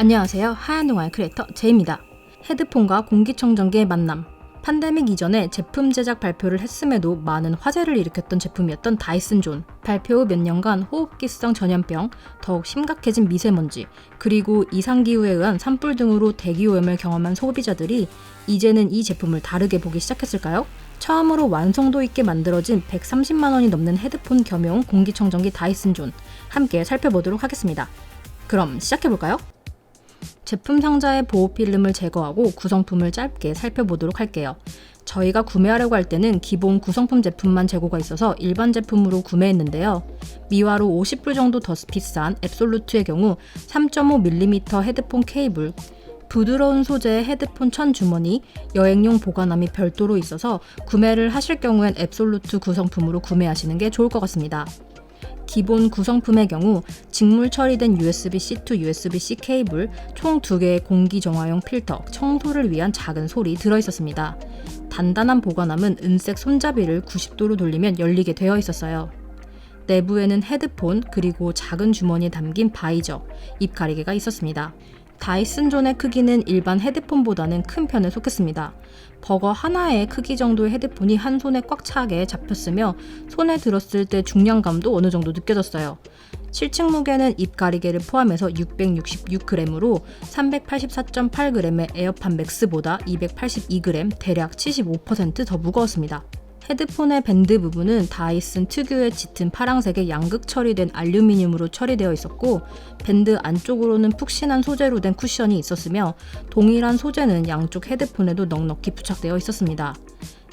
안녕하세요. 하얀동아의 크리에이터 제이입니다. 헤드폰과 공기청정기의 만남. 팬데믹 이전에 제품 제작 발표를 했음에도 많은 화제를 일으켰던 제품이었던 다이슨 존. 발표 후 몇 년간 호흡기성 전염병, 더욱 심각해진 미세먼지, 그리고 이상기후에 의한 산불 등으로 대기오염을 경험한 소비자들이 이제는 이 제품을 다르게 보기 시작했을까요? 처음으로 완성도 있게 만들어진 130만 원이 넘는 헤드폰 겸용 공기청정기 다이슨 존. 함께 살펴보도록 하겠습니다. 그럼 시작해볼까요? 제품 상자의 보호 필름을 제거하고 구성품을 짧게 살펴보도록 할게요. 저희가 구매하려고 할 때는 기본 구성품 제품만 재고가 있어서 일반 제품으로 구매했는데요. 미화로 50불 정도 더 비싼 앱솔루트의 경우 3.5mm 헤드폰 케이블, 부드러운 소재의 헤드폰 천 주머니, 여행용 보관함이 별도로 있어서 구매를 하실 경우엔 앱솔루트 구성품으로 구매하시는 게 좋을 것 같습니다. 기본 구성품의 경우 직물 처리된 USB-C to USB-C 케이블, 총 2개의 공기정화용 필터, 청소를 위한 작은 솔이 들어있었습니다. 단단한 보관함은 은색 손잡이를 90도로 돌리면 열리게 되어 있었어요. 내부에는 헤드폰, 그리고 작은 주머니에 담긴 바이저, 입 가리개가 있었습니다. 다이슨 존의 크기는 일반 헤드폰보다는 큰 편에 속했습니다. 버거 하나의 크기 정도의 헤드폰이 한 손에 꽉 차게 잡혔으며 손에 들었을 때 중량감도 어느 정도 느껴졌어요. 실측 무게는 입 가리개를 포함해서 666g으로 384.8g의 에어팟 맥스보다 282g, 대략 75% 더 무거웠습니다. 헤드폰의 밴드 부분은 다이슨 특유의 짙은 파랑색의 양극 처리된 알루미늄으로 처리되어 있었고, 밴드 안쪽으로는 푹신한 소재로 된 쿠션이 있었으며 동일한 소재는 양쪽 헤드폰에도 넉넉히 부착되어 있었습니다.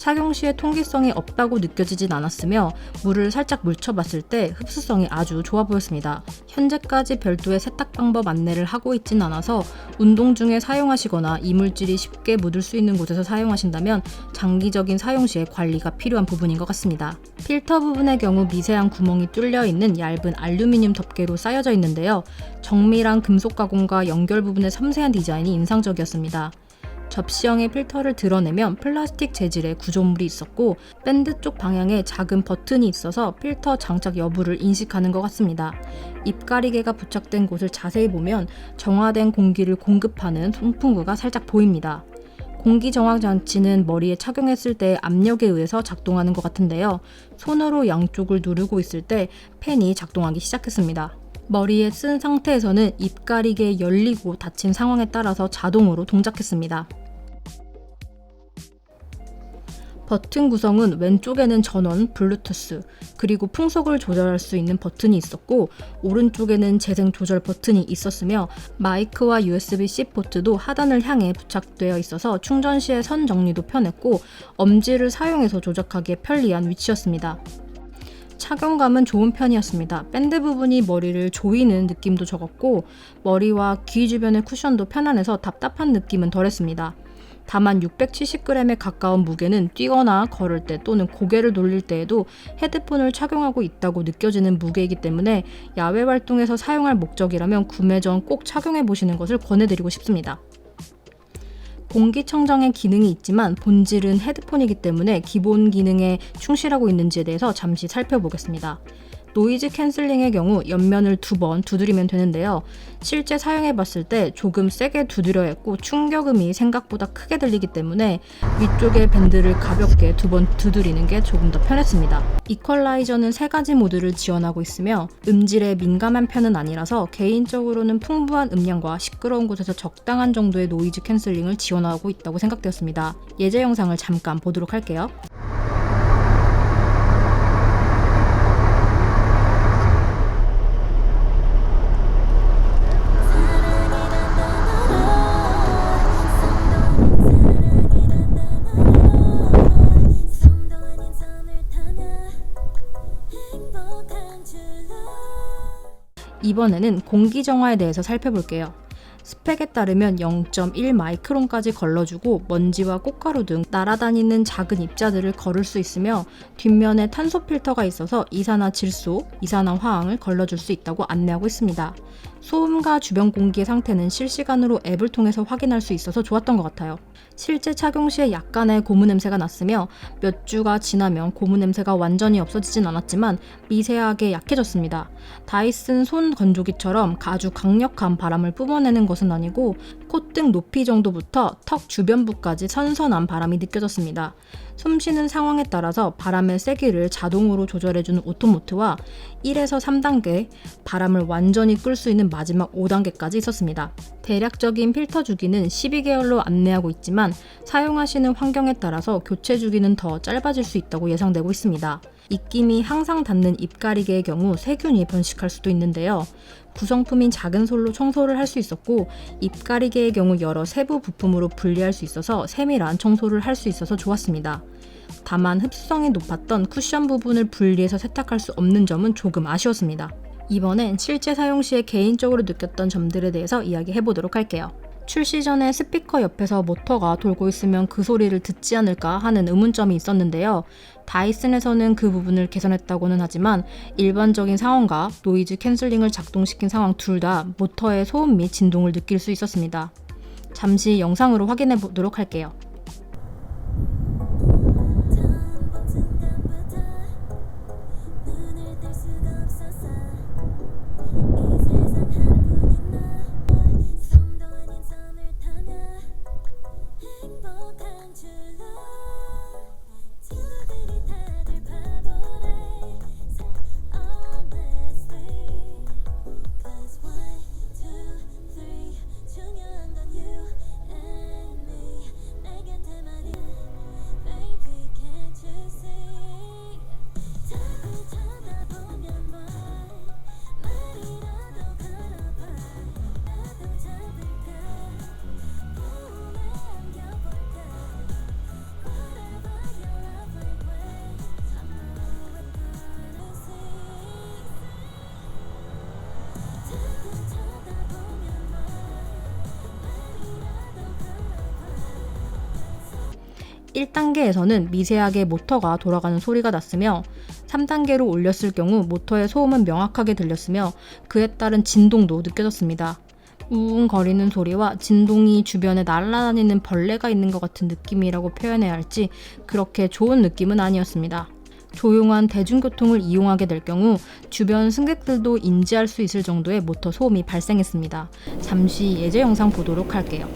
착용 시에 통기성이 없다고 느껴지진 않았으며 물을 살짝 묻혀봤을 때 흡수성이 아주 좋아 보였습니다. 현재까지 별도의 세탁 방법 안내를 하고 있진 않아서 운동 중에 사용하시거나 이물질이 쉽게 묻을 수 있는 곳에서 사용하신다면 장기적인 사용 시에 관리가 필요한 부분인 것 같습니다. 필터 부분의 경우 미세한 구멍이 뚫려 있는 얇은 알루미늄 덮개로 쌓여져 있는데요. 정밀한 금속 가공과 연결 부분의 섬세한 디자인이 인상적이었습니다. 접시형의 필터를 드러내면 플라스틱 재질의 구조물이 있었고, 밴드 쪽 방향에 작은 버튼이 있어서 필터 장착 여부를 인식하는 것 같습니다. 입가리개가 부착된 곳을 자세히 보면 정화된 공기를 공급하는 송풍구가 살짝 보입니다. 공기 정화 장치는 머리에 착용했을 때 압력에 의해서 작동하는 것 같은데요. 손으로 양쪽을 누르고 있을 때 팬이 작동하기 시작했습니다. 머리에 쓴 상태에서는 입가리개 열리고 닫힌 상황에 따라서 자동으로 동작했습니다. 버튼 구성은 왼쪽에는 전원, 블루투스, 그리고 풍속을 조절할 수 있는 버튼이 있었고, 오른쪽에는 재생 조절 버튼이 있었으며 마이크와 USB-C 포트도 하단을 향해 부착되어 있어서 충전 시에 선 정리도 편했고 엄지를 사용해서 조작하기에 편리한 위치였습니다. 착용감은 좋은 편이었습니다. 밴드 부분이 머리를 조이는 느낌도 적었고 머리와 귀 주변의 쿠션도 편안해서 답답한 느낌은 덜했습니다. 다만 670g에 가까운 무게는 뛰거나 걸을 때 또는 고개를 돌릴 때에도 헤드폰을 착용하고 있다고 느껴지는 무게이기 때문에 야외 활동에서 사용할 목적이라면 구매 전 꼭 착용해 보시는 것을 권해드리고 싶습니다. 공기청정의 기능이 있지만 본질은 헤드폰이기 때문에 기본 기능에 충실하고 있는지에 대해서 잠시 살펴보겠습니다. 노이즈 캔슬링의 경우 옆면을 2번 두드리면 되는데요. 실제 사용해봤을 때 조금 세게 두드려야 했고 충격음이 생각보다 크게 들리기 때문에 위쪽의 밴드를 가볍게 2번 두드리는 게 조금 더 편했습니다. 이퀄라이저는 3가지 모드를 지원하고 있으며 음질에 민감한 편은 아니라서 개인적으로는 풍부한 음량과 시끄러운 곳에서 적당한 정도의 노이즈 캔슬링을 지원하고 있다고 생각되었습니다. 예제 영상을 잠깐 보도록 할게요. 이번에는 공기 정화에 대해서 살펴볼게요. 스펙에 따르면 0.1 마이크론까지 걸러주고 먼지와 꽃가루 등 날아다니는 작은 입자들을 걸을 수 있으며 뒷면에 탄소 필터가 있어서 이산화질소, 이산화화황을 걸러줄 수 있다고 안내하고 있습니다. 소음과 주변 공기의 상태는 실시간으로 앱을 통해서 확인할 수 있어서 좋았던 것 같아요. 실제 착용 시에 약간의 고무 냄새가 났으며 몇 주가 지나면 고무 냄새가 완전히 없어지진 않았지만 미세하게 약해졌습니다. 다이슨 손 건조기처럼 아주 강력한 바람을 뿜어내는 것은 아니고 콧등 높이 정도부터 턱 주변부까지 선선한 바람이 느껴졌습니다. 숨쉬는 상황에 따라서 바람의 세기를 자동으로 조절해주는 오토모트와 1에서 3단계, 바람을 완전히 끌 수 있는 마지막 5단계까지 있었습니다. 대략적인 필터 주기는 12개월로 안내하고 있지만 사용하시는 환경에 따라서 교체 주기는 더 짧아질 수 있다고 예상되고 있습니다. 입김이 항상 닿는 입가리개의 경우 세균이 번식할 수도 있는데요. 구성품인 작은 솔로 청소를 할 수 있었고 입가리개의 경우 여러 세부 부품으로 분리할 수 있어서 세밀한 청소를 할 수 있어서 좋았습니다. 다만 흡수성이 높았던 쿠션 부분을 분리해서 세탁할 수 없는 점은 조금 아쉬웠습니다. 이번엔 실제 사용 시에 개인적으로 느꼈던 점들에 대해서 이야기해보도록 할게요. 출시 전에 스피커 옆에서 모터가 돌고 있으면 그 소리를 듣지 않을까 하는 의문점이 있었는데요. 다이슨에서는 그 부분을 개선했다고는 하지만 일반적인 상황과 노이즈 캔슬링을 작동시킨 상황 둘 다 모터의 소음 및 진동을 느낄 수 있었습니다. 잠시 영상으로 확인해 보도록 할게요. (1단계에서는) 미세하게 모터가 돌아가는 소리가 났으며 3단계로 올렸을 경우 모터의 소음은 명확하게 들렸으며 그에 따른 진동도 느껴졌습니다. 우웅거리는 소리와 진동이 주변에 날아다니는 벌레가 있는 것 같은 느낌이라고 표현해야 할지 그렇게 좋은 느낌은 아니었습니다. 조용한 대중교통을 이용하게 될 경우 주변 승객들도 인지할 수 있을 정도의 모터 소음이 발생했습니다. 잠시 예제 영상 보도록 할게요.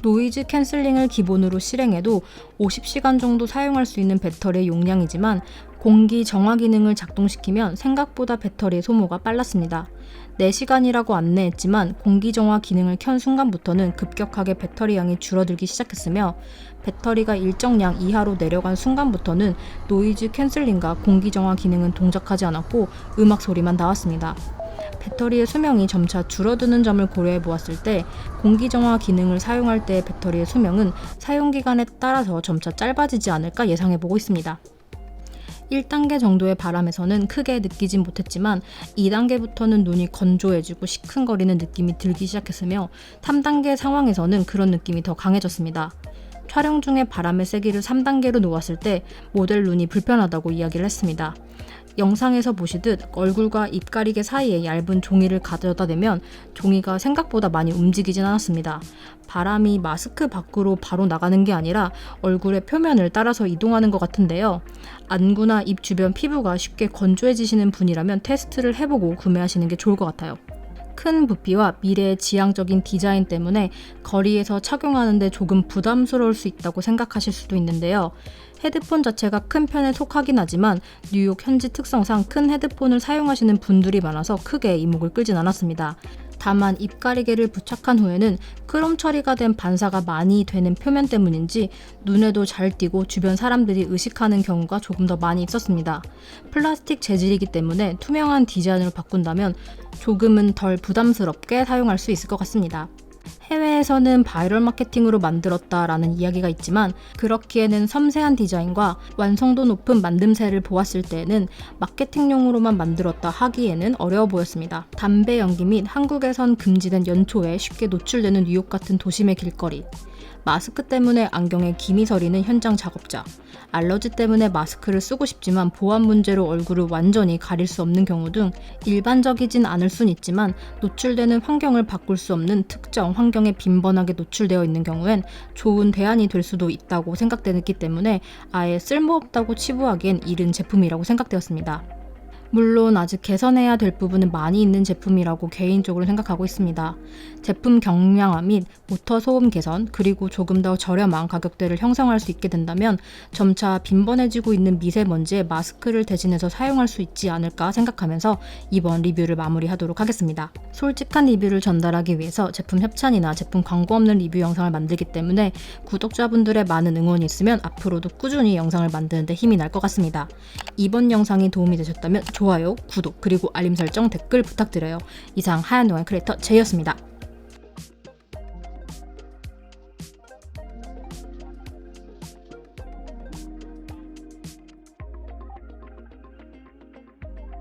노이즈 캔슬링을 기본으로 실행해도 50시간 정도 사용할 수 있는 배터리의 용량이지만 공기 정화 기능을 작동시키면 생각보다 배터리의 소모가 빨랐습니다. 4시간이라고 안내했지만 공기 정화 기능을 켠 순간부터는 급격하게 배터리 양이 줄어들기 시작했으며 배터리가 일정량 이하로 내려간 순간부터는 노이즈 캔슬링과 공기 정화 기능은 동작하지 않았고 음악 소리만 나왔습니다. 배터리의 수명이 점차 줄어드는 점을 고려해 보았을 때 공기정화 기능을 사용할 때의 배터리의 수명은 사용기간에 따라서 점차 짧아지지 않을까 예상해 보고 있습니다. 1단계 정도의 바람에서는 크게 느끼진 못했지만 2단계부터는 눈이 건조해지고 시큰거리는 느낌이 들기 시작했으며 3단계 상황에서는 그런 느낌이 더 강해졌습니다. 촬영 중에 바람의 세기를 3단계로 놓았을 때 모델 눈이 불편하다고 이야기를 했습니다. 영상에서 보시듯 얼굴과 입가리개 사이에 얇은 종이를 가져다 대면 종이가 생각보다 많이 움직이진 않았습니다. 바람이 마스크 밖으로 바로 나가는 게 아니라 얼굴의 표면을 따라서 이동하는 것 같은데요. 안구나 입 주변 피부가 쉽게 건조해지시는 분이라면 테스트를 해보고 구매하시는 게 좋을 것 같아요. 큰 부피와 미래의 지향적인 디자인 때문에 거리에서 착용하는데 조금 부담스러울 수 있다고 생각하실 수도 있는데요. 헤드폰 자체가 큰 편에 속하긴 하지만 뉴욕 현지 특성상 큰 헤드폰을 사용하시는 분들이 많아서 크게 이목을 끌진 않았습니다. 다만 입가리개를 부착한 후에는 크롬 처리가 된 반사가 많이 되는 표면 때문인지 눈에도 잘 띄고 주변 사람들이 의식하는 경우가 조금 더 많이 있었습니다. 플라스틱 재질이기 때문에 투명한 디자인으로 바꾼다면 조금은 덜 부담스럽게 사용할 수 있을 것 같습니다. 해외에서는 바이럴 마케팅으로 만들었다라는 이야기가 있지만 그렇기에는 섬세한 디자인과 완성도 높은 만듦새를 보았을 때에는 마케팅용으로만 만들었다 하기에는 어려워 보였습니다. 담배 연기 및 한국에선 금지된 연초에 쉽게 노출되는 뉴욕 같은 도심의 길거리, 마스크 때문에 안경에 김이 서리는 현장 작업자, 알러지 때문에 마스크를 쓰고 싶지만 보안 문제로 얼굴을 완전히 가릴 수 없는 경우 등 일반적이진 않을 순 있지만 노출되는 환경을 바꿀 수 없는 특정 환경에 빈번하게 노출되어 있는 경우엔 좋은 대안이 될 수도 있다고 생각되기 때문에 아예 쓸모없다고 치부하기엔 이른 제품이라고 생각되었습니다. 물론 아직 개선해야 될 부분은 많이 있는 제품이라고 개인적으로 생각하고 있습니다. 제품 경량화 및 모터 소음 개선, 그리고 조금 더 저렴한 가격대를 형성할 수 있게 된다면 점차 빈번해지고 있는 미세먼지에 마스크를 대신해서 사용할 수 있지 않을까 생각하면서 이번 리뷰를 마무리하도록 하겠습니다. 솔직한 리뷰를 전달하기 위해서 제품 협찬이나 제품 광고 없는 리뷰 영상을 만들기 때문에 구독자분들의 많은 응원이 있으면 앞으로도 꾸준히 영상을 만드는 데 힘이 날 것 같습니다. 이번 영상이 도움이 되셨다면 좋아요, 구독, 그리고 알림 설정, 댓글 부탁드려요. 이상 하얀 동안 크리에이터 제이였습니다.